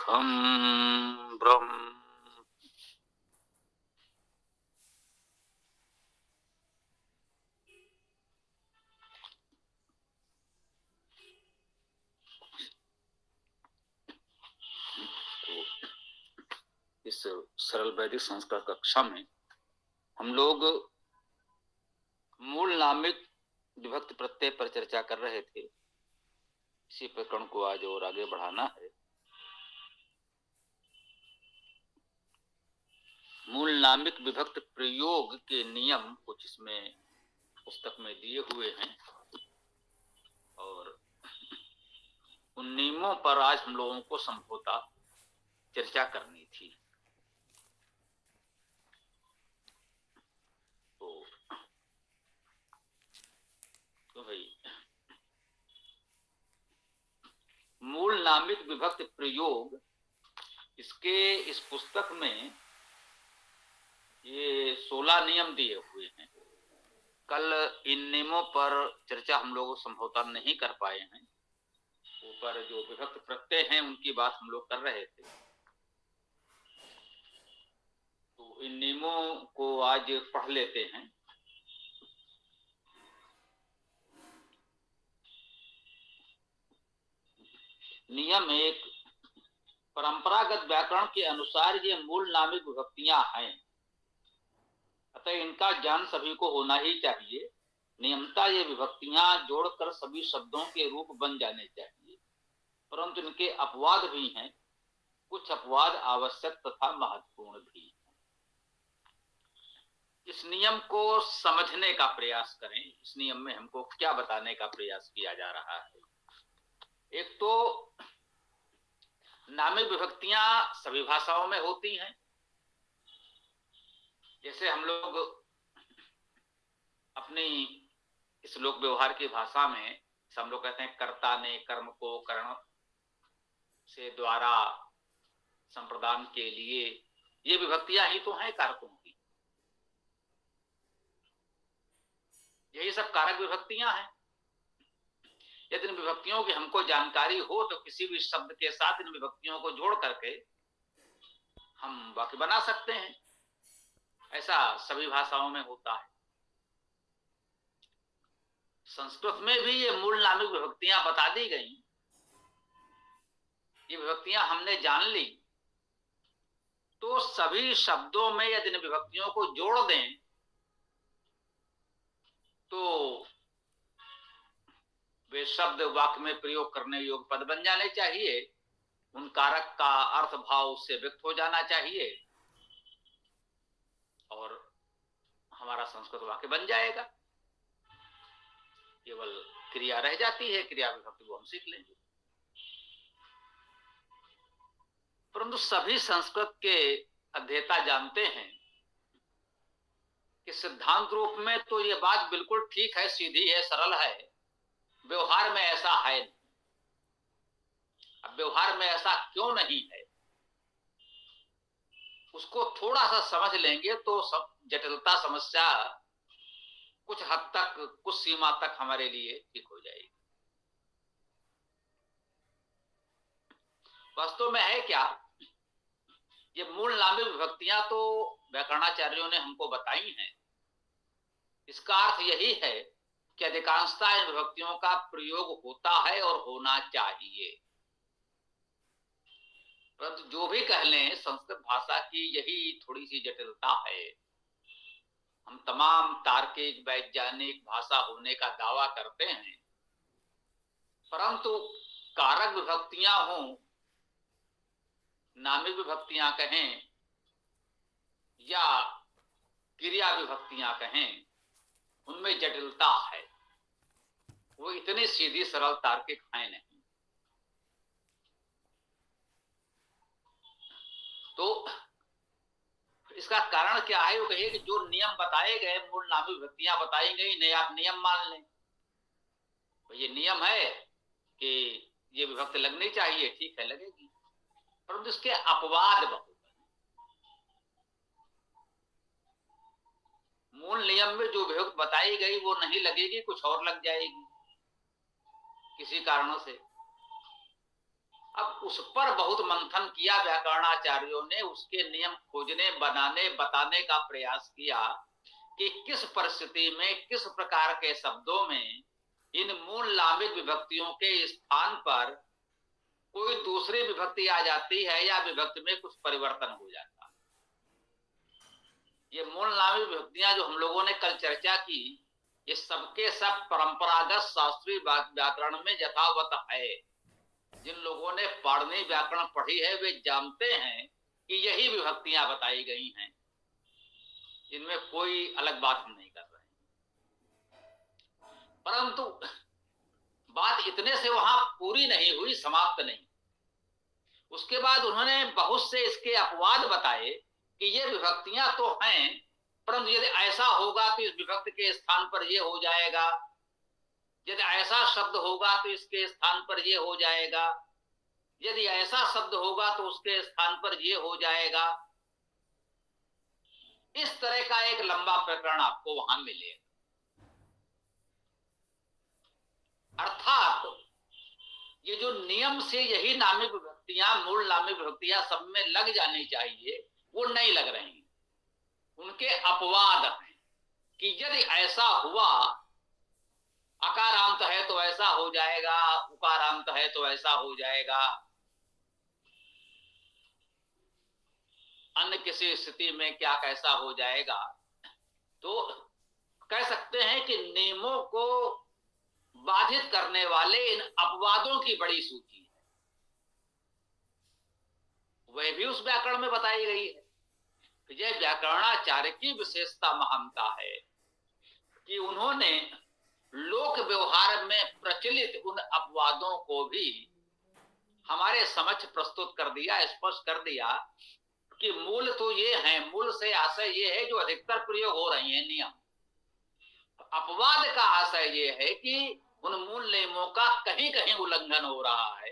खम ब्रह्म। इस सरल वैदिक संस्कृत कक्षा में हम लोग मूल नामिक विभक्ति प्रत्यय पर चर्चा कर रहे थे। इसी प्रकरण को आज और आगे बढ़ाना है। मूल नामिक विभक्ति प्रयोग के नियम कुछ इसमें पुस्तक में दिए हुए हैं और उन नियमों पर आज हम लोगों को संभवतः चर्चा करनी थी। तो भाई मूल नामिक विभक्ति प्रयोग, इसके इस पुस्तक में ये 16 नियम दिए हुए हैं। कल इन नियमों पर चर्चा हम लोग संभवतः नहीं कर पाए हैं। ऊपर जो विभक्त प्रत्यय हैं उनकी बात हम लोग कर रहे थे। तो इन नियमों को आज पढ़ लेते हैं। नियम एक, परंपरागत व्याकरण के अनुसार ये मूल नामिक विभक्तियां हैं, अतः इनका ज्ञान सभी को होना ही चाहिए। नियमता ये विभक्तियां जोड़कर सभी शब्दों के रूप बन जाने चाहिए, परंतु इनके अपवाद भी हैं। कुछ अपवाद आवश्यक तथा महत्वपूर्ण भी हैं। इस नियम को समझने का प्रयास करें। इस नियम में हमको क्या बताने का प्रयास किया जा रहा है। एक तो नामिक विभक्तियां सभी भाषाओं में होती हैं। जैसे हम लोग अपनी इस लोक व्यवहार की भाषा में हम लोग कहते हैं कर्ता ने कर्म को कर्ण से द्वारा संप्रदान के लिए, ये विभक्तियां ही तो हैं कारकों की। यही सब कारक विभक्तियां हैं। यदि इन विभक्तियों की हमको जानकारी हो तो किसी भी शब्द के साथ इन विभक्तियों को जोड़ करके हम वाक्य बना सकते हैं। ऐसा सभी भाषाओं में होता है। संस्कृत में भी ये मूल नामिक विभक्तियां बता दी गई। ये विभक्तियां हमने जान ली तो सभी शब्दों में यदि इन विभक्तियों को जोड़ दें तो वे शब्द वाक्य में प्रयोग करने योग्य पद बन जाने चाहिए। उन कारक का अर्थ भाव उससे व्यक्त हो जाना चाहिए और हमारा संस्कृत वाक्य बन जाएगा। केवल क्रिया रह जाती है, क्रिया विभक्ति को हम सीख लेंगे। परंतु सभी संस्कृत के अध्येता जानते हैं कि सिद्धांत रूप में तो ये बात बिल्कुल ठीक है, सीधी है, सरल है। व्यवहार में ऐसा है नहीं। अब व्यवहार में ऐसा क्यों नहीं है, उसको थोड़ा सा समझ लेंगे तो सब जटिलता समस्या कुछ हद तक, कुछ सीमा तक हमारे लिए ठीक हो जाएगी। वास्तव में है क्या, ये मूल नामिक विभक्तियां तो व्याकरणाचार्यों ने हमको बताई हैं। इसका अर्थ यही है कि अधिकांशतः इन विभक्तियों का प्रयोग होता है और होना चाहिए। परंतु जो भी कह लें, संस्कृत भाषा की यही थोड़ी सी जटिलता है। हम तमाम तार्किक वैज्ञानिक भाषा होने का दावा करते हैं, परंतु कारक विभक्तियां हों, नामिक विभक्तियां कहें या क्रिया विभक्तियां कहें, उनमें जटिलता है। वो इतनी सीधी सरल तार्किक है नहीं। तो इसका कारण क्या है, वो कहिए कि जो नियम बताए गए, मूल नामिक विभक्तियां बताई गई, नहीं आप नियम मान लें। तो ये नियम है कि ये विभक्ति लगनी चाहिए, ठीक है लगेगी, परंतु इसके अपवाद बहुत है। मूल नियम में जो विभक्ति बताई गई वो नहीं लगेगी, कुछ और लग जाएगी किसी कारणों से। अब उस पर बहुत मंथन किया व्याकरणाचार्यों ने, उसके नियम खोजने, बनाने, बताने का प्रयास किया कि किस परिस्थिति में, किस प्रकार के शब्दों में इन मूल लामिक विभक्तियों के स्थान पर कोई दूसरी विभक्ति आ जाती है या विभक्ति में कुछ परिवर्तन हो जाता है। ये मूल लामिक विभक्तियां जो हम लोगों ने कल चर्चा की, ये सबके सब परंपरागत शास्त्रीय व्याकरण में यथावत है। जिन लोगों ने पाणिनि व्याकरण पढ़ी है वे जानते हैं कि यही विभक्तियां बताई गई हैं, इनमें कोई अलग बात हम नहीं कर रहे हैं। परंतु बात इतने से वहां पूरी नहीं हुई, समाप्त नहीं। उसके बाद उन्होंने बहुत से इसके अपवाद बताए कि ये विभक्तियां तो हैं, परंतु यदि ऐसा होगा तो इस विभक्ति के स्थान पर ये हो जाएगा, यदि ऐसा शब्द होगा तो इसके स्थान पर ये हो जाएगा, यदि ऐसा शब्द होगा तो उसके स्थान पर ये हो जाएगा। इस तरह का एक लंबा प्रकरण आपको वहां मिलेगा। अर्थात ये जो नियम से यही नामिक विभक्तियां, मूल नामिक विभक्तियां सब में लग जानी चाहिए, वो नहीं लग रही। उनके अपवाद हैं कि यदि ऐसा हुआ, अकारांत है तो ऐसा हो जाएगा, उकारांत है तो ऐसा हो जाएगा, अन्य किसी स्थिति में क्या कैसा हो जाएगा। तो कह सकते हैं कि नियमों को बाधित करने वाले इन अपवादों की बड़ी सूची है, वह भी उस व्याकरण में बताई गई है। यह व्याकरणाचार्य की विशेषता, महानता है कि उन्होंने लोक व्यवहार में प्रचलित उन अपवादों को भी हमारे समक्ष प्रस्तुत कर दिया, स्पष्ट कर दिया कि मूल तो ये है, मूल से आशय ये है जो अधिकतर प्रयोग हो रही है नियम। अपवाद का आशय ये है कि उन मूल नियमों का कहीं कहीं उल्लंघन हो रहा है,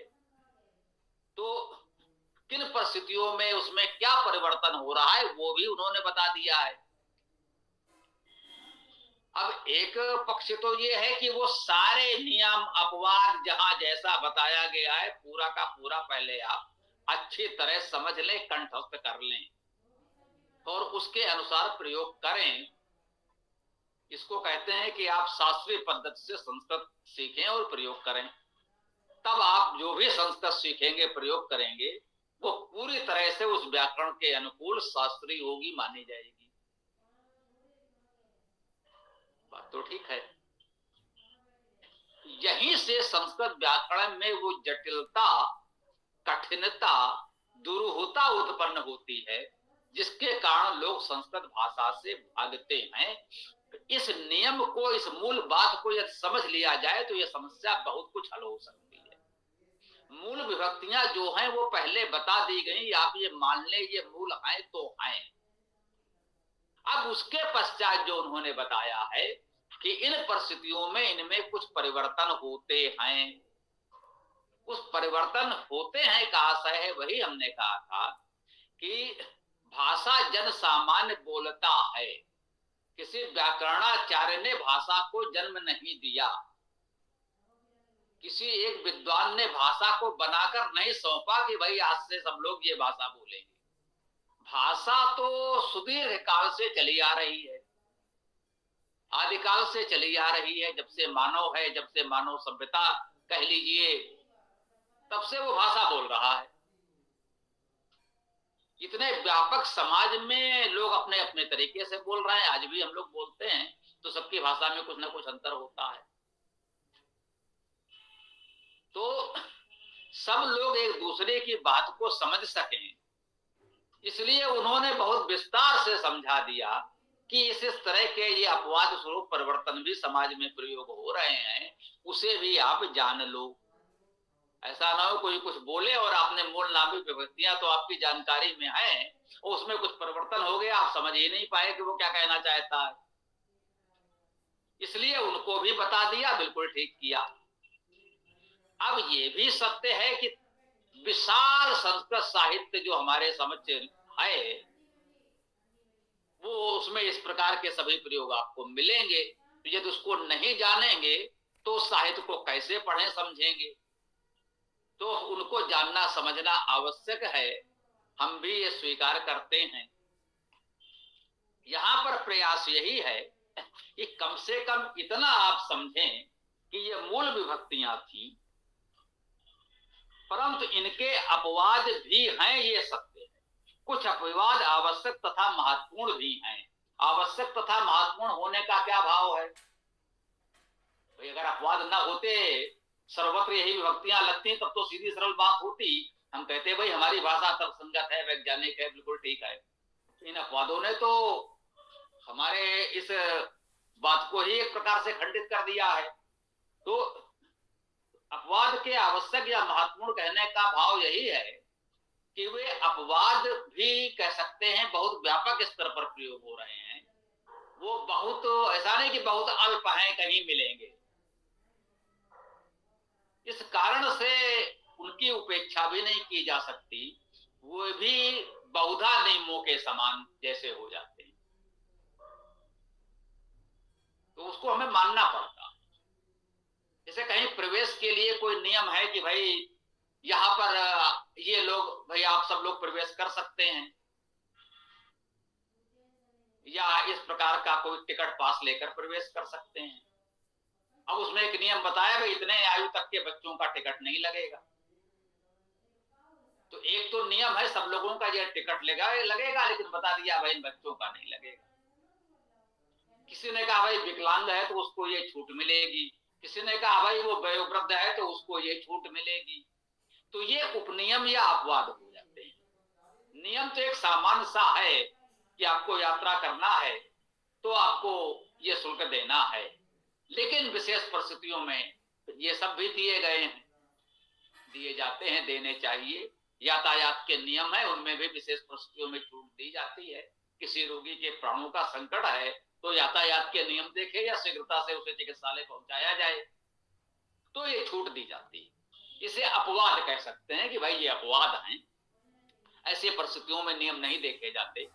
तो किन परिस्थितियों में उसमें क्या परिवर्तन हो रहा है वो भी उन्होंने बता दिया है। अब एक पक्ष तो ये है कि वो सारे नियम, अपवाद जहां जैसा बताया गया है पूरा का पूरा पहले आप अच्छी तरह समझ लें, कंठस्थ कर लें और उसके अनुसार प्रयोग करें। इसको कहते हैं कि आप शास्त्रीय पद्धति से संस्कृत सीखें और प्रयोग करें। तब आप जो भी संस्कृत सीखेंगे, प्रयोग करेंगे, वो पूरी तरह से उस व्याकरण के अनुकूल शास्त्रीय होगी, मानी जाएगी। बात तो ठीक है। यहीं से संस्कृत व्याकरण में वो जटिलता, कठिनता, दुरूहता उत्पन्न होती है, जिसके कारण लोग संस्कृत भाषा से भागते हैं। इस नियम को, इस मूल बात को यदि समझ लिया जाए तो यह समस्या बहुत कुछ हल हो सकती है। मूल विभक्तियां जो हैं वो पहले बता दी गई, आप ये मान लें ये मूल हैं तो हैं। अब उसके पश्चात जो उन्होंने बताया है कि इन परिस्थितियों में इनमें कुछ परिवर्तन होते हैं, उस परिवर्तन होते हैं का आशय है, वही हमने कहा था कि भाषा जन सामान्य बोलता है, किसी व्याकरणाचार्य ने भाषा को जन्म नहीं दिया, किसी एक विद्वान ने भाषा को बनाकर नहीं सौंपा कि भाई आज से सब लोग ये भाषा बोलेंगे। भाषा तो सुदीर्घ काल से चली आ रही है, आदिकाल से चली आ रही है, जब से मानव है, जब से मानव सभ्यता कह लीजिए, तब से वो भाषा बोल रहा है। इतने व्यापक समाज में लोग अपने अपने तरीके से बोल रहे हैं, आज भी हम लोग बोलते हैं तो सबकी भाषा में कुछ ना कुछ अंतर होता है। तो सब लोग एक दूसरे की बात को समझ सकें, इसलिए उन्होंने बहुत विस्तार से समझा दिया कि इस तरह के ये अपवाद स्वरूप परिवर्तन भी समाज में प्रयोग हो रहे हैं, उसे भी आप जान लो। ऐसा ना हो कोई कुछ बोले और आपने मूल नामिक विभक्तियां तो आपकी जानकारी में है और उसमें कुछ परिवर्तन हो गया, आप समझ ही नहीं पाए कि वो क्या कहना चाहता है। इसलिए उनको भी बता दिया, बिल्कुल ठीक किया। अब ये भी सत्य है कि विशाल संस्कृत साहित्य जो हमारे समझ है, वो उसमें इस प्रकार के सभी प्रयोग आपको मिलेंगे। तो यदि उसको नहीं जानेंगे तो साहित्य को कैसे पढ़ें, समझेंगे। तो उनको जानना समझना आवश्यक है। हम भी ये स्वीकार करते हैं। यहां पर प्रयास यही है कि कम से कम इतना आप समझें कि ये मूल विभक्तियां थी, परंतु इनके अपवाद भी हैं, ये सत्य है। कुछ अपवाद आवश्यक तथा महत्वपूर्ण भी हैं। आवश्यक तथा महत्वपूर्ण होने का क्या भाव है? भाई अगर अपवाद न होते, सर्वत्र यही विभक्तियां लगती, तब तो सीधी सरल बात होती। हम कहते भाई हमारी भाषा तर्कसंगत है, वैज्ञानिक है, बिल्कुल ठीक है। इन अपवादों ने तो हमारे इस बात को ही एक प्रकार से खंडित कर दिया है। तो अपवाद के आवश्यक या महत्वपूर्ण कहने का भाव यही है कि वे अपवाद भी कह सकते हैं बहुत व्यापक स्तर पर प्रयोग हो रहे हैं। वो बहुत, ऐसा नहीं कि बहुत अल्प हैं, कहीं मिलेंगे। इस कारण से उनकी उपेक्षा भी नहीं की जा सकती। वो भी बहुधा नियमों के समान जैसे हो जाते हैं, तो उसको हमें मानना पड़ता। जैसे कहीं प्रवेश के लिए कोई नियम है कि भाई यहां पर ये लोग, भाई आप सब लोग प्रवेश कर सकते हैं, या इस प्रकार का कोई टिकट पास लेकर प्रवेश कर सकते हैं। अब उसमें एक नियम बताया भाई इतने आयु तक के बच्चों का टिकट नहीं लगेगा। तो एक तो नियम है सब लोगों का ये टिकट लगेगा, लेकिन बता दिया भाई बच्चों का नहीं लगेगा। किसी ने कहा भाई विकलांग है तो उसको ये छूट मिलेगी, किसी ने कहा भाई वो वयोवृद्ध है तो उसको ये छूट मिलेगी। तो ये उपनियम या अपवाद हो जाते हैं। नियम तो एक सामान्य सा है कि आपको यात्रा करना है तो आपको ये शुल्क देना है, लेकिन विशेष परिस्थितियों में ये सब भी दिए गए हैं, दिए जाते हैं, देने चाहिए। यातायात के नियम है, उनमें भी विशेष परिस्थितियों में छूट दी जाती है। किसी रोगी के प्राणों का संकट है तो यातायात के नियम देखे या शीघ्रता से उसे चिकित्सालय पहुंचाया जाए, तो ये छूट दी जाती है। इसे अपवाद कह सकते हैं कि भाई ये अपवाद हैं, ऐसी परिस्थितियों में नियम नहीं देखे जाते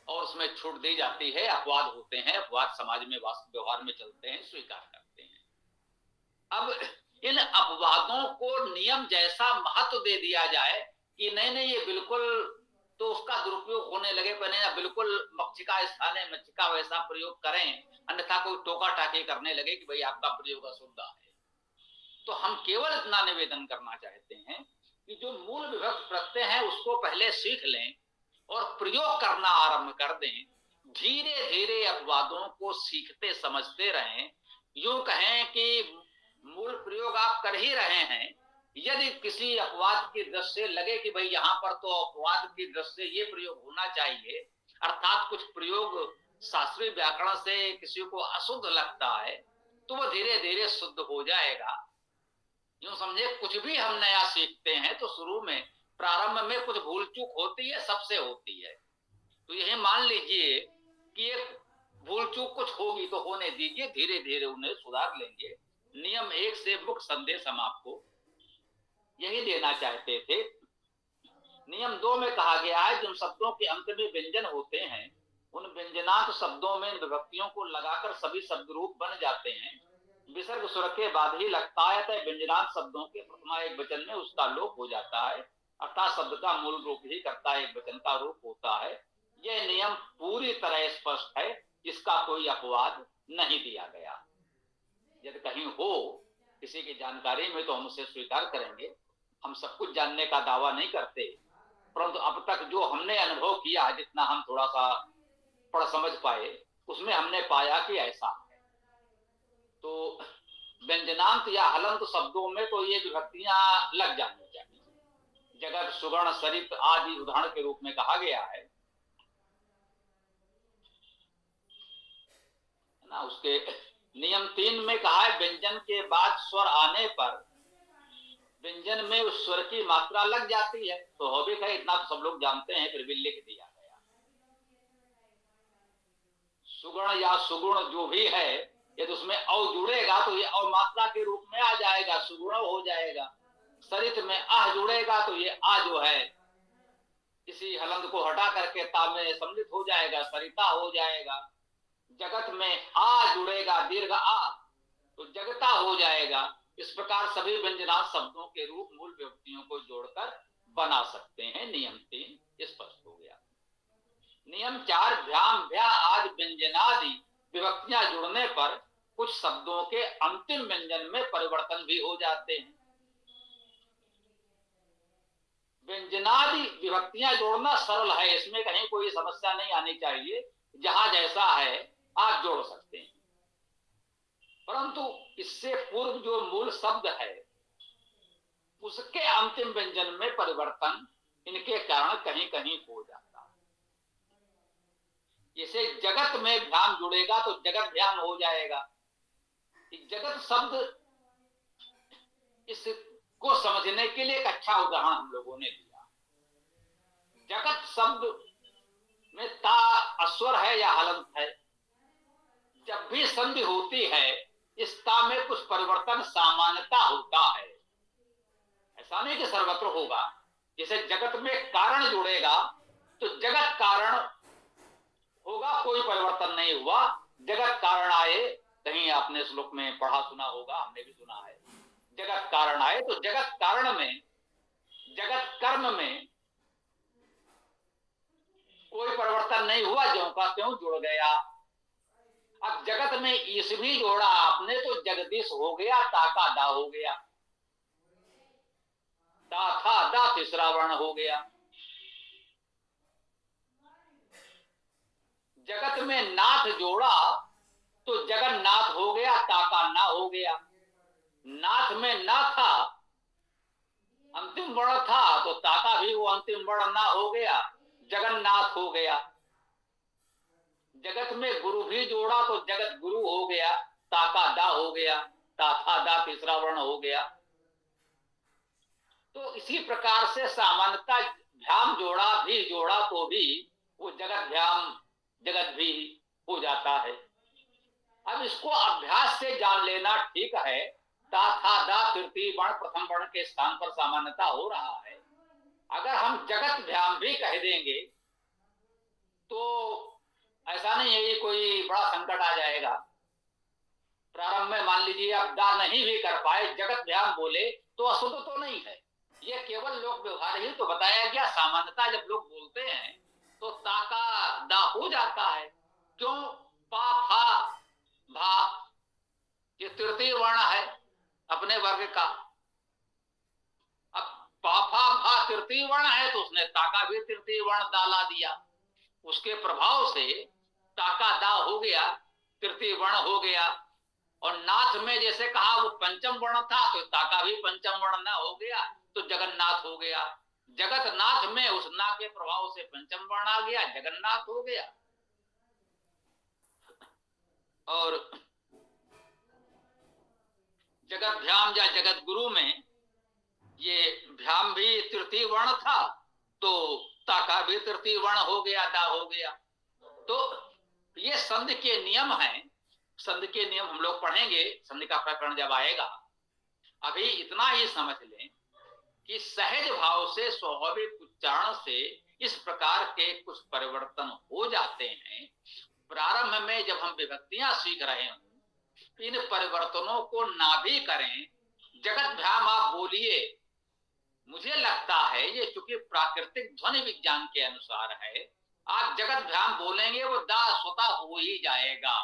और उसमें छूट दी जाती है। अपवाद होते हैं, अपवाद समाज में व्यवहार में चलते हैं, स्वीकार करते हैं। अब इन अपवादों को नियम जैसा महत्व दे दिया जाए कि नहीं नहीं ये बिल्कुल, तो उसका दुरुपयोग होने लगे, नहीं बिल्कुल मक्षिका स्थाने मक्षिका वैसा प्रयोग करें, अन्यथा कोई टोका टाकी करने लगे कि भाई आपका प्रयोग अशुद्ध है। तो हम केवल इतना निवेदन करना चाहते हैं कि जो मूल विभक्त प्रत्यय है उसको पहले सीख लें और प्रयोग करना आरंभ कर दें। धीरे धीरे अपवादों को सीखते समझते रहें। यूं कहें कि मूल प्रयोग आप कर ही रहे हैं, यदि किसी अपवाद की दृष्टि से लगे कि भाई यहां पर तो अपवाद की दृष्टि से ये प्रयोग होना चाहिए, अर्थात कुछ प्रयोग शास्त्रीय व्याकरण से किसी को अशुद्ध लगता है, तो वो धीरे धीरे शुद्ध हो जाएगा। यूं समझे कुछ भी हम नया सीखते हैं तो शुरू में प्रारंभ में कुछ भूल चूक होती है, सबसे होती है। तो यही मान लीजिए कि एक भूल चूक कुछ होगी तो होने दीजिए, धीरे धीरे उन्हें सुधार लेंगे। नियम 1 से मुख्य संदेश हम आपको यही देना चाहते थे। नियम 2 में कहा गया है जिन शब्दों के अंत में व्यंजन होते हैं उन व्यंजनांत शब्दों में विभक्तियों को लगाकर सभी शब्द रूप बन जाते हैं। विसर्ग स्वर के बाद ही लगता है, तय व्यंजनांत शब्दों के प्रथमा एक वचन में उसका लोप हो जाता है, अर्थात शब्द का मूल रूप ही कर्ता एक वचन का रूप होता है। यह नियम पूरी तरह स्पष्ट है, इसका कोई अपवाद नहीं दिया गया। यदि कहीं हो किसी की जानकारी में तो हम उसे स्वीकार करेंगे। हम सब कुछ जानने का दावा नहीं करते, परंतु अब तक जो हमने अनुभव किया, जितना हम थोड़ा सा पढ़ समझ पाए, उसमें हमने पाया कि ऐसा है। तो व्यंजनांत या हलंत शब्दों में तो ये विभक्तियां लग जानी चाहिए। जगत, सुगण, सरित आदि उदाहरण के रूप में कहा गया है ना। उसके नियम 3 में कहा है व्यंजन के बाद स्वर आने पर व्यंजन में उस स्वर की मात्रा लग जाती है, तो स्वाभाविक है, इतना तो सब लोग जानते हैं, फिर भी लिख दिया गया। सुगुण या सुगुण जो भी है, यदि उसमें औ जुड़ेगा तो ये औ मात्रा के रूप में आ जाएगा, सुगुण हो जाएगा। सरित में आह जुड़ेगा तो ये आ जो है इसी हलंत को हटा करके ता में सम्मिलित हो जाएगा, सरिता हो जाएगा। जगत में आ जुड़ेगा, दीर्घ आ तो जगता हो जाएगा। इस प्रकार सभी व्यंजनात् शब्दों के रूप मूल विभक्तियों को जोड़कर बना सकते हैं। नियम 3 स्पष्ट हो गया। नियम 4, भ्याम भ्या आदि व्यंजनादि विभक्तियां जुड़ने पर कुछ शब्दों के अंतिम व्यंजन में परिवर्तन भी हो जाते हैं। व्यंजनादि विभक्तियां जोड़ना सरल है, इसमें कहीं कोई समस्या नहीं आनी चाहिए। जहां जैसा है आप जोड़ सकते हैं, परंतु इससे पूर्व जो मूल शब्द है उसके अंतिम व्यंजन में परिवर्तन इनके कारण कहीं कहीं हो जाता है। जैसे जगत में भ्याम जुड़ेगा तो जगत भ्याम हो जाएगा। जगत शब्द इसको समझने के लिए एक अच्छा उदाहरण हम लोगों ने दिया। जगत शब्द में ता अस्वर है या हलंत है। जब भी संधि होती है इस ता में कुछ परिवर्तन सामान्यता होता है, ऐसा नहीं कि सर्वत्र होगा। जैसे जगत में कारण जुड़ेगा तो जगत कारण होगा, कोई परिवर्तन नहीं हुआ। जगत कारण आए, कहीं आपने श्लोक में पढ़ा सुना होगा, हमने भी सुना है। जगत कारण आए तो जगत कारण में, जगत कर्म में कोई परिवर्तन नहीं हुआ, ज्यों का त्यों जुड़ गया। अब जगत में ईस भी जोड़ा आपने तो जगदीश हो गया, ताका दा हो गया, ता था दा तीसरा वर्ण हो गया। जगत में नाथ जोड़ा तो जगन्नाथ हो गया, ताका ना हो गया। नाथ में ना था, अंतिम वर्ण था तो ताका भी वो अंतिम वर्ण ना हो गया, जगन्नाथ हो गया। जगत में गुरु भी जोड़ा तो जगत गुरु हो गया, ताका दा हो गया, ताथा दा तीसरा वर्ण हो गया। तो इसी प्रकार से सामान्यता भ्याम जोड़ा भी जोड़ा तो भी वो जगत भ्याम जगत भी हो जाता है। अब इसको अभ्यास से जान लेना ठीक है। ता था दा तृतीय वर्ण प्रथम वर्ण के स्थान पर सामान्यता हो रहा है। अगर हम जगत भ्याम भी कह देंगे तो ऐसा नहीं है ये कोई बड़ा संकट आ जाएगा। प्रारंभ में मान लीजिए आप दा नहीं भी कर पाए, जगत भ्याम बोले तो अशुद्ध तो नहीं है। ये केवल लोक व्यवहार ही तो बताया गया। सामान्यता जब लोग बोलते हैं तो ताका दा हो जाता है। क्यों? पा फा भा ये तृतीय वर्ण है अपने वर्ग का। अब पाफा भा तृतीय वर्ण है तो उसने ताका भी तृतीय वर्ण डाला दिया। उसके प्रभाव से ताका दा हो गया, तृतीय वर्ण हो गया। और नाथ में जैसे कहा वो पंचम वर्ण था तो ताका भी पंचम वर्ण ना हो गया तो जगन्नाथ हो गया। जगतनाथ में उस ना के प्रभाव से पंचम वर्ण आ गया, जगन्नाथ हो गया। और जगत भ्याम या जगत गुरु में ये भ्याम भी तृतीय वर्ण था तो ताका भी तृतीय वर्ण हो गया, दा हो गया। तो ये संधि के नियम हैं। संधि के नियम हम लोग पढ़ेंगे, संधि का प्रकरण जब आएगा। अभी इतना ही समझ लें कि सहज भाव से स्वाभाविक उच्चारण से इस प्रकार के कुछ परिवर्तन हो जाते हैं। प्रारंभ में जब हम विभक्तियां सीख रहे हों, इन परिवर्तनों को ना भी करें। जगत भ्याम आप बोलिए, मुझे लगता है ये चूंकि प्राकृतिक ध्वनि विज्ञान के अनुसार है, आप जगत भ्याम बोलेंगे वो दा स्वतः हो ही जाएगा।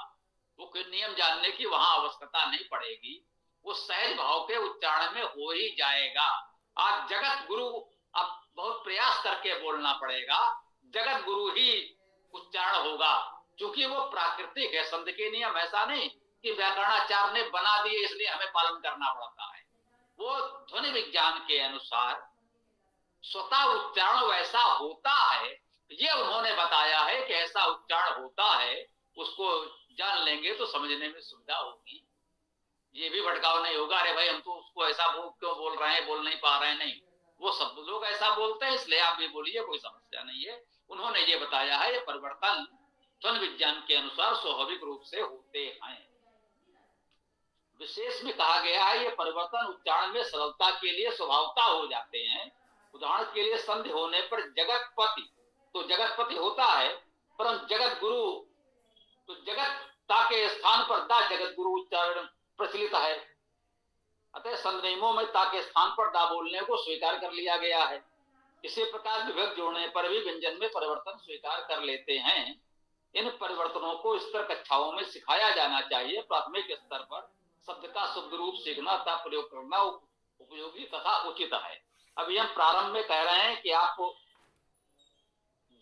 वो कोई नियम जानने की वहां आवश्यकता नहीं पड़ेगी, वो सहज भाव के उच्चारण में हो ही जाएगा। आप जगत गुरु अब बहुत प्रयास करके बोलना पड़ेगा, जगत गुरु ही उच्चारण होगा, क्योंकि वो प्राकृतिक है। संधि के नियम ऐसा नहीं कि व्याकरणाचार्य ने बना दिए इसलिए हमें पालन करना पड़ता है। वो ध्वनि विज्ञान के अनुसार स्वतः उच्चारण वैसा होता है। ये उन्होंने बताया है कि ऐसा उच्चारण होता है, उसको जान लेंगे तो समझने में सुविधा होगी। ये भी भटकाव नहीं होगा, अरे भाई हम तो उसको ऐसा क्यों बोल रहे हैं, बोल नहीं पा रहे हैं। नहीं, वो सब लोग ऐसा बोलते हैं इसलिए आप भी बोलिए, कोई समस्या नहीं है। उन्होंने ये बताया है, ये परिवर्तन ध्वनि विज्ञान के अनुसार स्वाभाविक रूप से होते हैं। विशेष में कहा गया है ये परिवर्तन उच्चारण में सरलता के लिए स्वभावता हो जाते हैं। उदाहरण के लिए संधि होने पर जगतपति तो जगतपति होता है, परंतु जगत गुरु तो जगत ता के स्थान पर दा जगत गुरु उच्चारण प्रचलित है। अतः संध नियमों में ता के स्थान पर दा बोलने को स्वीकार कर लिया गया है। इसी प्रकार विभक्त जोड़ने पर भी व्यंजन में परिवर्तन स्वीकार कर लेते हैं। इन परिवर्तनों को स्तर कक्षाओं में सिखाया जाना चाहिए। प्राथमिक स्तर पर शब्द का शुद्ध रूप सीखना तथा प्रयोग करना उपयोगी तथा उचित है। अभी हम प्रारंभ में कह रहे हैं कि आपको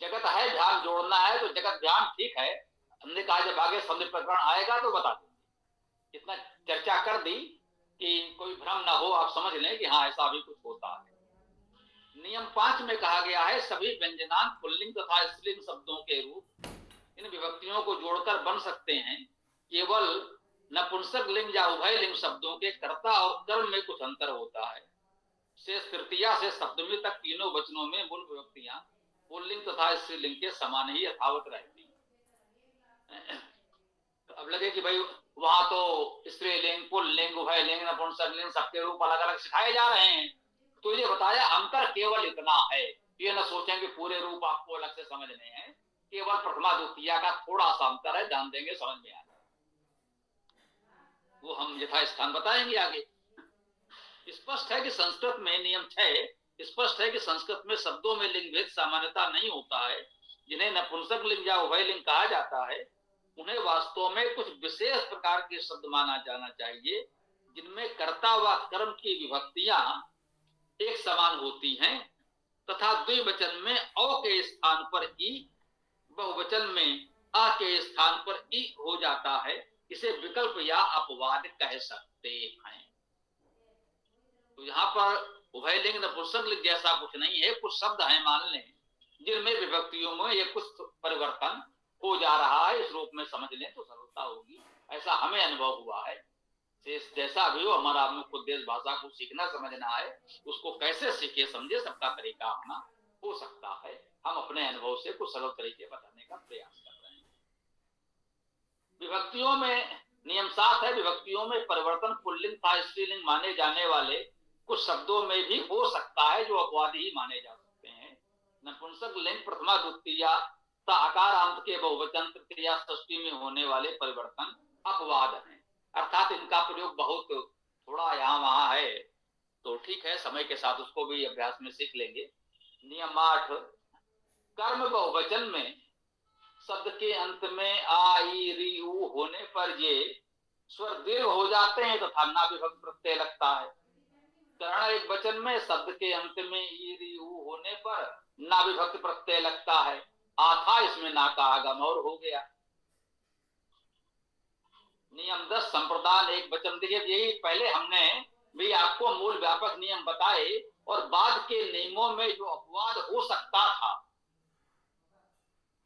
जगत है, ध्यान जोड़ना है, तो जगत ध्यान ठीक है। हमने कहा जब आगे संधि प्रकरण आएगा तो बता देंगे। इतना चर्चा कर दी कि कोई भ्रम ना हो, आप समझ लें कि हाँ ऐसा भी कुछ होता है। नियम 5 में कहा गया है सभी व्यंजनांत पुल्लिंग तथा स्त्रीलिंग शब्दों के रूप इन विभक्तियों को जोड़कर बन सकते हैं। केवल नपुंसक लिंग या उभय लिंग शब्दों के कर्ता और कर्म में कुछ अंतर होता है। शेष तृतीया से सप्तमी तक तीनों वचनों में मूल विभक्तियां पुल्लिंग तथा स्त्रीलिंग के समान ही यथावत रहती हैं। तो अब लगे कि भाई वहां तो स्त्रीलिंग, पुल्लिंग, उभय लिंग, नपुंसक लिंग सबके रूप अलग अलग सिखाए जा रहे हैं। तो ये बताया अंतर केवल इतना है। ये न सोचें कि पूरे रूप आपको अलग से समझने हैं, केवल प्रथमा द्वितीया का थोड़ा सा अंतर है, ध्यान देंगे समझ में आएगा। वो हम यथा स्थान बताएंगे आगे। स्पष्ट है कि संस्कृत में नियम 6 स्पष्ट है कि संस्कृत में शब्दों में लिंग भेद सामान्यता नहीं होता है। जिन्हें नपुंसक लिंग या उभय लिंग कहा जाता है उन्हें वास्तव में कुछ विशेष प्रकार के शब्द माना जाना चाहिए जिनमें कर्ता व कर्म की विभक्तियां एक समान होती हैं तथा द्विवचन में अ के स्थान पर ई, बहुवचन में आ के स्थान पर ई हो जाता है। इसे विकल्प या अपवाद कह सकते हैं। तो यहाँ पर उभय लिंग नपुंसक लिंग जैसा कुछ नहीं है। कुछ शब्द हैं मान लें जिनमें विभक्तियों में ये कुछ परिवर्तन हो जा रहा है। इस रूप में समझ लें तो सरलता होगी। ऐसा हमें अनुभव हुआ है। जैसा भी हो, हमारा मुख्य उद्देश्य भाषा को सीखना समझना है। उसको कैसे सीखे समझे सबका तरीका अपना हो सकता है। हम अपने अनुभव से कुछ सरल तरीके बताने का प्रयास कर रहे हैं। विभक्तियों में नियम 7 है विभक्तियों में परिवर्तन पुल्लिंग तथा स्त्रीलिंग माने जाने वाले कुछ शब्दों में भी हो सकता है जो अपवाद ही माने जा सकते हैं। नपुंसक लिंग प्रथमा द्वितीया तथा आकारांत के बहुवचन तृतीया षष्ठी में होने वाले परिवर्तन अपवाद हैं। अर्थात इनका प्रयोग बहुत थोड़ा यहाँ वहां है। तो ठीक है, समय के साथ उसको भी अभ्यास में सीख लेंगे। नियम 8 कर्म बहुवचन में शब्द के अंत में आ, ई, री, उ होने पर ये स्वर दीर्घ हो जाते हैं तथा ना विभक्त प्रत्यय लगता है। कर्ण एक वचन में शब्द के अंत में ई, री, उ होने पर ना विभक्त प्रत्यय लगता है। आथा इसमें ना का आगम और हो गया। नियम 10 संप्रदान एक वचन। देखिए यही पहले हमने भी आपको मूल व्यापक नियम बताए और बाद के नियमों में जो अपवाद हो सकता था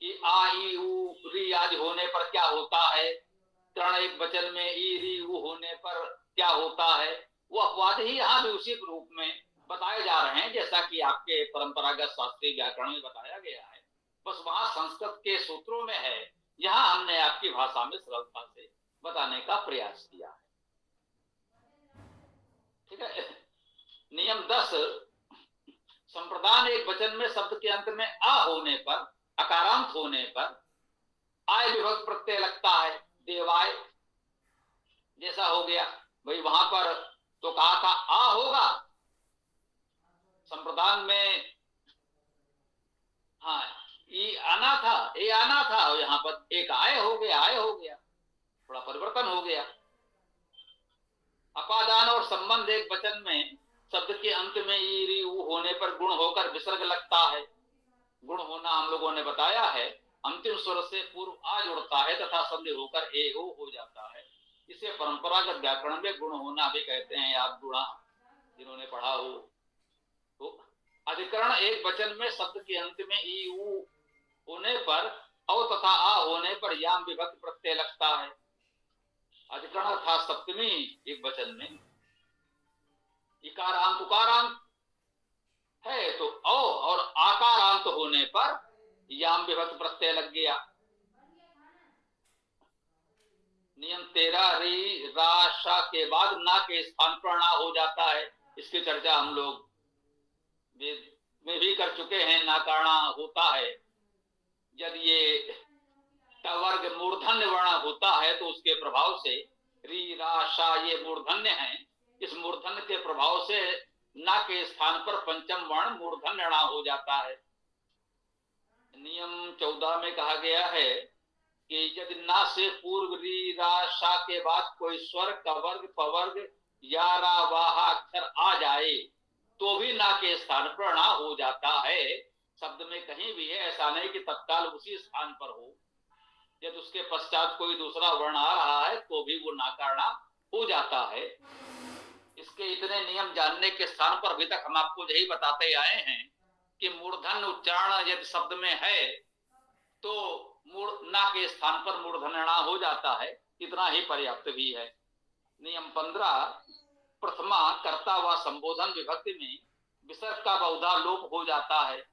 कि आ, ई, उ, री आदि होने पर क्या होता है, कर्ण एक वचन में ई, री, उ होने पर क्या होता है, वो अपवाद ही यहाँ भी उसी रूप में बताए जा रहे हैं जैसा कि आपके परंपरागत शास्त्रीय व्याकरण में बताया गया है। बस वहां संस्कृत के सूत्रों में है, यहाँ हमने आपकी भाषा में सरलता से बताने का प्रयास किया है। ठीक है। नियम 10 संप्रदान एक वचन में शब्द के अंत में आ होने पर, अकारांत होने पर आय विभक्त प्रत्यय लगता है। देवाय जैसा हो गया। भाई वहां पर तो कहा था आ होगा संप्रदान में, हाँ ई आना था, ए आना था, और यहाँ पर एक आय हो गया, आय हो गया, थोड़ा परिवर्तन हो गया। अपादान और संबंध एक वचन में शब्द के अंत में ई, री, उ होने पर गुण होकर विसर्ग लगता है। गुण होना हम लोगों ने बताया है, अंतिम स्वर से पूर्व आ जुड़ता है तथा संधि होकर ए ओ हो जाता है। इसे परंपरागत व्याकरण में गुण होना भी कहते हैं। आप गुणा जिन्होंने पढ़ा हो। तो अधिकरण एक वचन में शब्द के अंत में ई, उ होने पर औ तथा आ होने पर याम विभक्त प्रत्यय लगता है। अधिकरण था सप्तमी एक वचन में, इकारांत उकारांत है तो औ और आकारांत होने पर याम विभक्त प्रत्यय लग गया। नियम 13 री, रा, शा के बाद ना के स्थान पर ना हो जाता है। इसकी चर्चा हम लोग वेद में भी कर चुके हैं। ना करना होता है जब ये वर्ग मूर्धन्य वर्ण होता है तो उसके प्रभाव से री, रा, शा ये मूर्धन्य हैं, इस मूर्धन के प्रभाव से ना के स्थान पर पंचम वर्ण मूर्धन णा हो जाता है। नियम 14 में कहा गया है कि यदि ना से पूर्व री रा शा के बाद कोई स्वर कवर्ग पवर्ग या रा वाहा अक्षर आ जाए तो भी ना के स्थान पर ना हो जाता है। शब्द में कहीं भी है, ऐसा नहीं कि तत्काल उसी स्थान पर हो। यदि उसके पश्चात कोई दूसरा वर्ण आ रहा है तो भी वो नाकारना हो जाता है। इसके इतने नियम जानने के स्थान पर अभी तक हम आपको यही बताते आए हैं कि मूर्धन उच्चारण यदि शब्द में है तो ना के स्थान पर मूर्धन्यणा हो जाता है, इतना ही पर्याप्त भी है। नियम 15, प्रथमा कर्ता व संबोधन विभक्ति में विसर्ग का बहुधा लोप हो जाता है।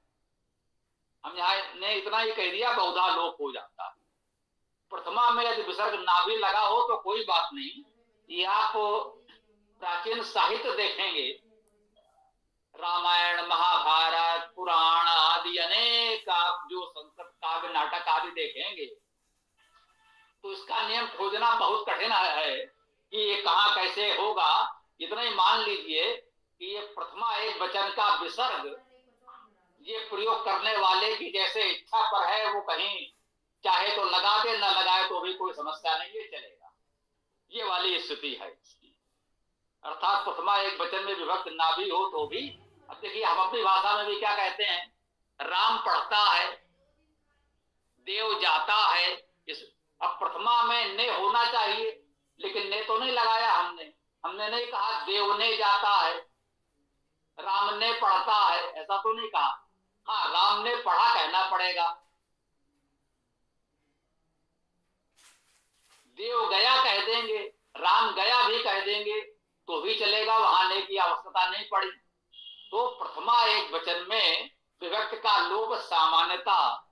हम यहाँ ने इतना ही कह दिया, बहुधा लोप हो जाता है। प्रथमा में यदि विसर्ग ना भी लगा हो तो कोई बात नहीं। ये आप प्राचीन साहित्य देखेंगे, रामायण महाभारत पुराण आदि अनेक आप जो संस्कृत काव्य नाटक आदि देखेंगे तो इसका नियम खोजना बहुत कठिन है कि ये कहाँ कैसे होगा। इतना ही मान लीजिए कि ये प्रथमा एक वचन का विसर्ग ये प्रयोग करने वाले की जैसे इच्छा पर है, वो कहीं चाहे तो लगा दे, न लगाए तो भी कोई समस्या नहीं है, चलेगा। ये वाली स्थिति है इसकी। अर्थात प्रथमा एक वचन में विभक्त ना भी हो तो भी, अब देखिए हम अपनी भाषा में भी क्या कहते हैं, राम पढ़ता है, देव जाता है। इस अब प्रथमा में ने होना चाहिए, लेकिन ने तो नहीं लगाया हमने नहीं कहा देव ने जाता है, राम ने पढ़ता है, ऐसा तो नहीं कहा। हाँ, राम ने पढ़ा कहना पड़ेगा, देव गया कह देंगे, राम गया भी कह देंगे तो भी चलेगा, वहां ने की आवश्यकता नहीं पड़ी। तो प्रथमा एक वचन में विभक्त का लोप सामान्यता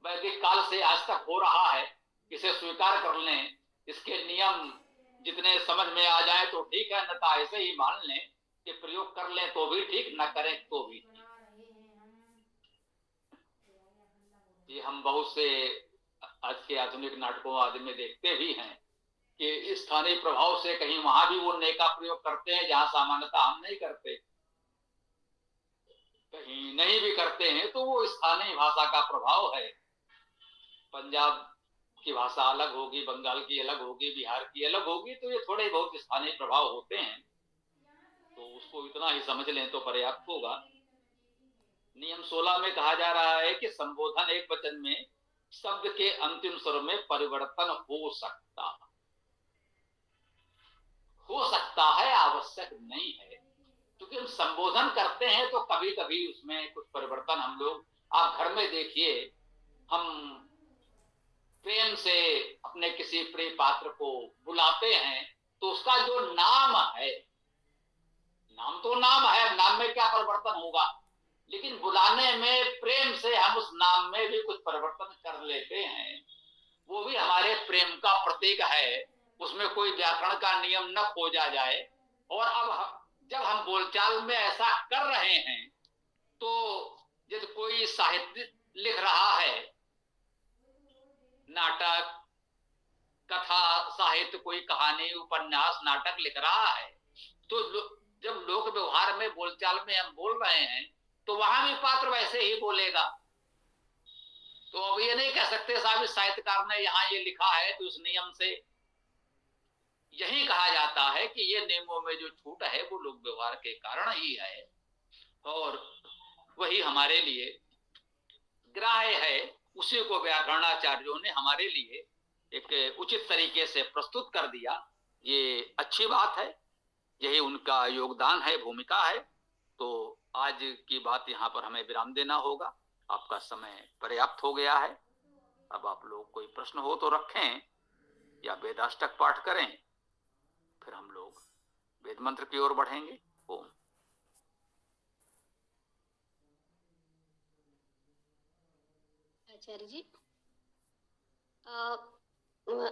वैदिक काल से आज तक हो रहा है, इसे स्वीकार कर लें। इसके नियम जितने समझ में आ जाए तो ठीक है, न तो ऐसे ही मान लें कि प्रयोग कर लें तो भी ठीक, न करें तो भी ठीक। ये हम बहुत से आज के आधुनिक नाटकों आदि में देखते भी हैं कि स्थानीय प्रभाव से कहीं वहां भी वो ने का प्रयोग करते हैं जहां सामान्यता हम नहीं करते, कहीं नहीं भी करते हैं तो वो स्थानीय भाषा का प्रभाव है। पंजाब की भाषा अलग होगी, बंगाल की अलग होगी, बिहार की अलग होगी, तो ये थोड़े बहुत स्थानीय प्रभाव होते हैं, तो उसको इतना ही समझ लें तो पर्याप्त होगा। नियम 16 में कहा जा रहा है कि संबोधन एक वचन में शब्द के अंतिम स्वर में परिवर्तन हो सकता है, आवश्यक नहीं है। क्योंकि हम संबोधन करते हैं तो कभी कभी उसमें कुछ परिवर्तन हम लोग, आप घर में देखिए, हम प्रेम से अपने किसी प्रिय पात्र को बुलाते हैं तो उसका जो नाम है, नाम तो नाम है, नाम में क्या परिवर्तन होगा, लेकिन बुलाने में प्रेम से हम उस नाम में भी कुछ परिवर्तन कर लेते हैं। वो भी हमारे प्रेम का प्रतीक है, उसमें कोई व्याकरण का नियम न खोजा जाए। और अब जब हम बोलचाल में ऐसा कर रहे हैं तो यदि कोई साहित्य लिख रहा है, नाटक कथा साहित्य, कोई कहानी उपन्यास नाटक लिख रहा है, तो जब लोक व्यवहार में बोलचाल में हम बोल रहे हैं तो वहां भी पात्र वैसे ही बोलेगा। तो अब ये नहीं कह सकते साहब इस साहित्यकार ने यहाँ ये लिखा है तो उस नियम से, यही कहा जाता है कि ये नियमों में जो छूट है वो लोक व्यवहार के कारण ही है, और वही हमारे लिए ग्राह्य है। उसी को व्याकरणाचार्यों ने हमारे लिए एक उचित तरीके से प्रस्तुत कर दिया। ये अच्छी बात है, यही उनका योगदान है, भूमिका है। तो आज की बात यहाँ पर हमें विराम देना होगा, आपका समय पर्याप्त हो गया है। अब आप लोग कोई प्रश्न हो तो रखें या वेदाष्टक पाठ करें, फिर हम लोग वेद मंत्र की ओर बढ़ेंगे। ओम। आचार्य जी,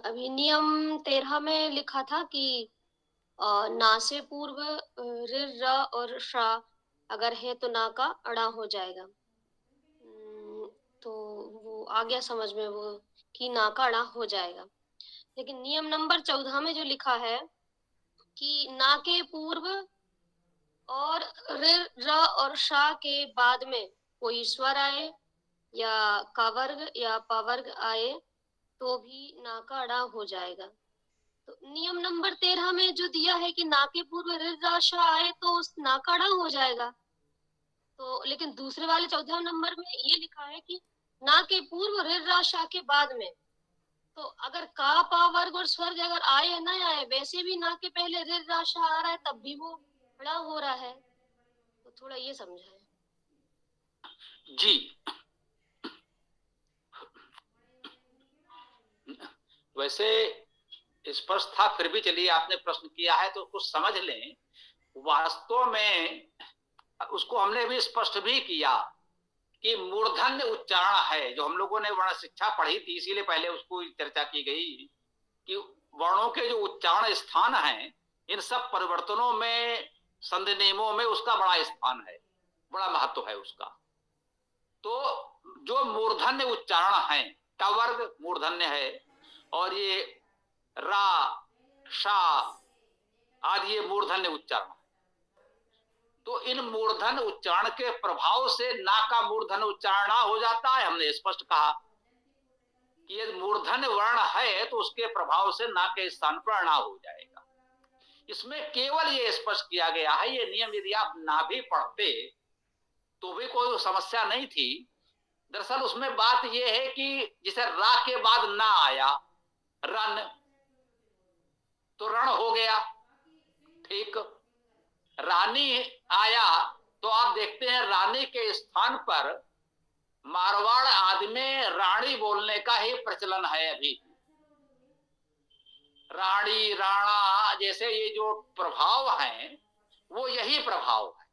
अभी नियम 13 में लिखा था कि ना से पूर्व ऋ र और श अगर है तो ना का अड़ा हो जाएगा। तो वो आ गया समझ में वो कि ना का अड़ा हो जाएगा। लेकिन नियम नंबर 14 में जो लिखा है कि ना के पूर्व और ऋ, र और शा के बाद में कोई स्वर आए या कवर्ग या पवर्ग आए तो भी ना का अड़ा हो जाएगा। तो नियम नंबर 13 में जो दिया है कि ना के पूर्व ऋ, र, शा आए तो उस ना का अड़ा हो जाएगा। तो लेकिन दूसरे वाले 14 नंबर में ये लिखा है कि ना के पूर्व ऋ, र, शा के बाद में। तो अगर का पा वर्ग और स्वर्ग अगर आए या ना आए, वैसे भी ना के पहले ऋ, र, शा आ रहा है तब भी वो अड़ा हो रहा है। तो थोड़ा ये समझाएं। जी, वैसे स्पष्ट था, फिर भी चलिए आपने प्रश्न किया है तो कुछ समझ लें। वास्तव में उसको हमने भी स्पष्ट भी किया कि मूर्धन्य उच्चारण है, जो हम लोगों ने वर्ण शिक्षा पढ़ी थी, इसीलिए पहले उसको चर्चा की गई कि वर्णों के जो उच्चारण स्थान हैं, इन सब परिवर्तनों में, संधि नियमों में उसका बड़ा स्थान है, बड़ा महत्व है उसका। तो जो मूर्धन्य उच्चारण है, ट वर्ग मूर्धन्य है, और ये रा, शा आदि ये मूर्धन्य उच्चारण। तो इन मूर्धन्य उच्चारण के प्रभाव से ना का मूर्धन्य उच्चारण ना हो जाता है। हमने स्पष्ट कहा कि यदि मूर्धन्य वर्ण है तो उसके प्रभाव से ना के स्थान पर ना हो जाएगा। इसमें केवल ये स्पष्ट किया गया है, ये नियम यदि आप ना भी पढ़ते तो भी कोई समस्या नहीं थी। दरअसल उसमें बात यह है कि जिसे रा के बाद ना आया, रन, तो रण हो गया, ठीक। रानी आया तो आप देखते हैं रानी के स्थान पर मारवाड़ आदि में रानी बोलने का ही प्रचलन है अभी। रानी, राणा जैसे ये जो प्रभाव हैं वो यही प्रभाव है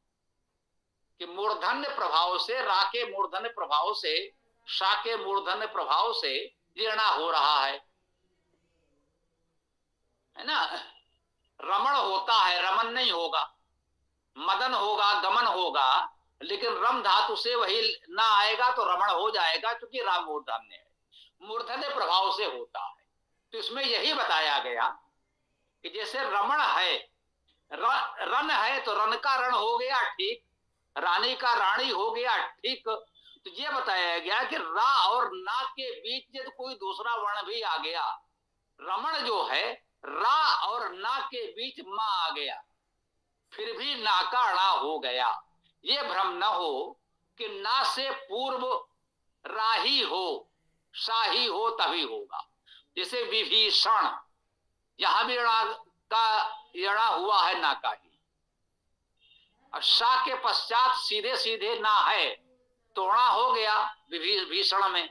कि मूर्धन्य प्रभाव से, रा के मूर्धन्य प्रभाव से, शा के मूर्धन्य प्रभाव से जीर्णा हो रहा है ना। रमण होता है, रमन नहीं होगा, मदन होगा, गमन होगा, लेकिन रम धातु से वही ना आएगा तो रमण हो जाएगा, क्योंकि राम मूर्धन्य है, मूर्धन्य प्रभाव से होता है। तो इसमें यही बताया गया कि जैसे रमण है, रन है तो रन का रण हो गया, ठीक, रानी का रानी हो गया, ठीक। तो ये बताया गया कि रा और ना के बीच यदि कोई दूसरा वर्ण भी आ गया, रमण जो है रा और ना के बीच मा आ गया, फिर भी ना का अड़ा हो गया। ये भ्रम न हो कि ना से पूर्व राही हो, शाही हो तभी होगा। जैसे विभीषण, यहां भी अड़ा का अड़ा हुआ है ना का ही, और शा के पश्चात सीधे सीधे ना है तो अड़ा हो गया विभीषण में,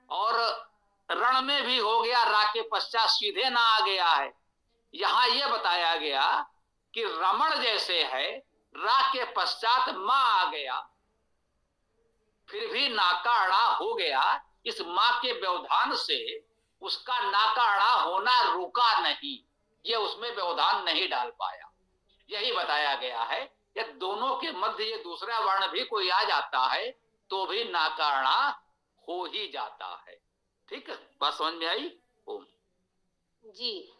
और रण में भी हो गया, रा के पश्चात सीधे ना आ गया है। यहां यह बताया गया कि रमण जैसे है, रा के पश्चात मां आ गया, फिर भी नाका अड़ा हो गया। इस मां के व्यवधान से उसका नाका अड़ा होना रुका नहीं, ये उसमें व्यवधान नहीं डाल पाया। यही बताया गया है कि दोनों के मध्य ये दूसरा वर्ण भी कोई आ जाता है तो भी नाका अड़ा हो ही जाता है। ठीक है, बात समझ में आई? ओम जी।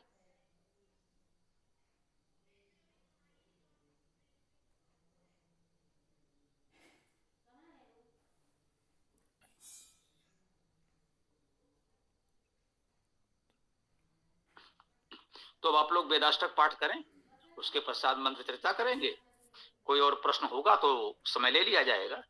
तो अब आप लोग वेदाष्टक पाठ करें, उसके पश्चात मंत्र चर्चा करेंगे। कोई और प्रश्न होगा तो समय ले लिया जाएगा।